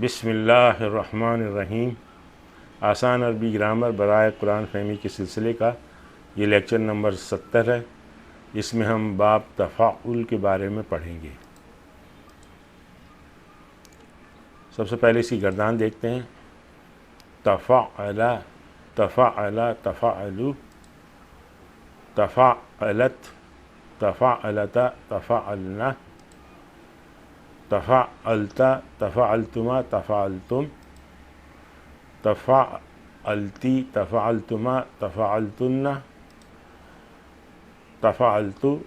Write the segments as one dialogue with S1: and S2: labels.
S1: بسم اللہ الرحمن الرحیم۔ آسان عربی گرامر برائے قرآن فہمی کے سلسلے کا یہ لیکچر نمبر 70 ہے۔ اس میں ہم باب تفاعل کے بارے میں پڑھیں گے۔ سب سے پہلے اس کی گردان دیکھتے ہیں۔ تفاعل، تفاعل، تفاعلو، تفاعلت، تفاعلت، تفاعلنا، تفاعلت، تفاعلتما، تفاعلتم، تفاعلتی، تفاعلتما، تفاعلتن، تفاعلتو،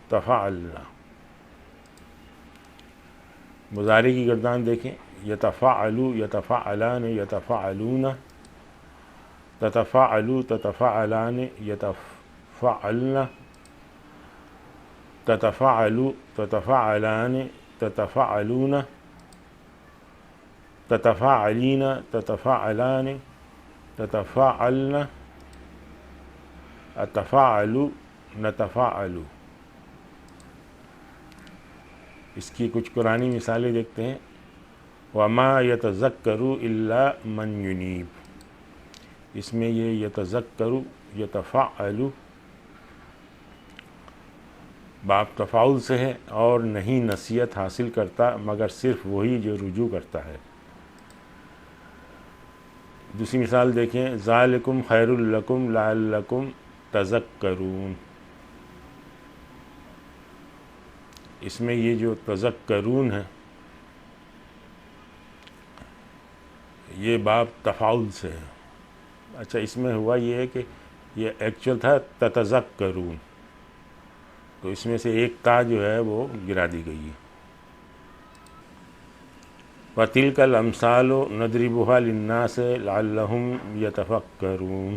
S1: تفاعلنا۔ مضارع کی گردان دیکھیں۔ یتفاعلو، یتفاعلان، یتفاعلون، تتفاعلو، تتفاعلان، یتفاعلن، تتفاعلو، تتفاعلان، تتفاعلون، تتفاعلین، تتفاعلان، تتفاعلن، اتفاعلو، نتفاعلو۔ اس کی کچھ قرآنی مثالیں دیکھتے ہیں۔ وما یتذکر الا من ینیب۔ اس میں یہ یتذکر، یتفاعل باب تفاعل سے ہے اور نہیں نصیحت حاصل کرتا مگر صرف وہی جو رجوع کرتا ہے۔ دوسری مثال دیکھیں۔ ذالکم خیر لکم لعلکم تذکرون۔ اس میں یہ جو تذکرون ہے یہ باب تفاعل سے ہے۔ اچھا، اس میں ہوا یہ ہے کہ یہ ایکچول تھا تتذکرون، تو اس میں سے ایک تا جو ہے وہ گرا دی گئی ہے۔ وَتِلْكَ الْأَمْثَالُ نَضْرِبُهَا لِلنَّاسِ لَعَلَّهُمْ يَتَفَكَّرُونَ۔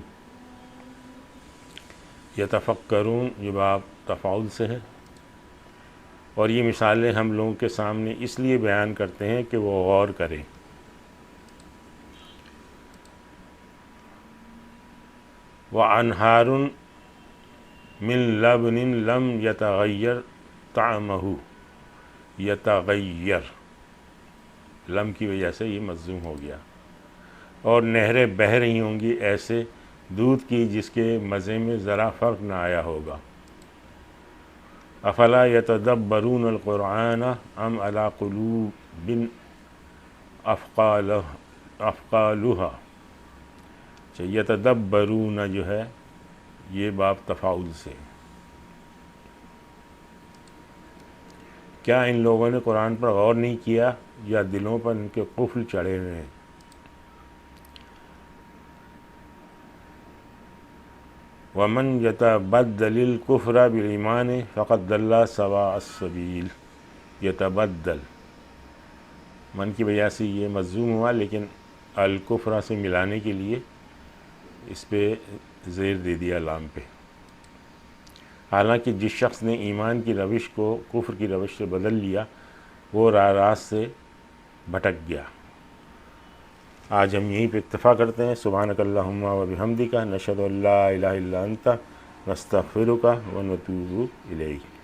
S1: یتفکرون یہ باب تفاعل سے ہے، اور یہ مثالیں ہم لوگوں کے سامنے اس لیے بیان کرتے ہیں کہ وہ غور کریں۔ وَأَنْهَارٌ مِّن لَبْنٍ لَمْ يَتَغَيَّرْ طَعْمُهُ، یتغیر، لم کی وجہ سے یہ مجزوم ہو گیا۔ اور نہریں بہہ رہی ہوں گی ایسے دودھ کی جس کے مزے میں ذرا فرق نہ آیا ہوگا۔ افلا یتدبرون القرآن ام علی قلوب افقالها۔ یتدبرون جو ہے یہ باب تفاعل سے۔ کیا ان لوگوں نے قرآن پر غور نہیں کیا یا دلوں پر ان کے قفل چڑھے ہوئے ہیں؟ وَمَنْ يَتَبَدَّلِ الْكُفْرَ بِالْإِيمَانِ فَقَدْ ضَلَّ سَوَاءَ السَّبِيلِ۔ یتبدل من کی وجہ سے یہ مجزوم ہوا، لیکن الکفر سے ملانے کے لیے اس پہ زیر دے دیا لام پہ۔ حالانکہ جس شخص نے ایمان کی روش کو کفر کی روش سے بدل لیا وہ راہ راست سے بھٹک گیا۔ آج ہم یہیں پہ اکتفا کرتے ہیں۔ سبحانک اللہم و بحمدک، نشہد ان لا الہ الا انت، نستغفرک و نتوب الیک۔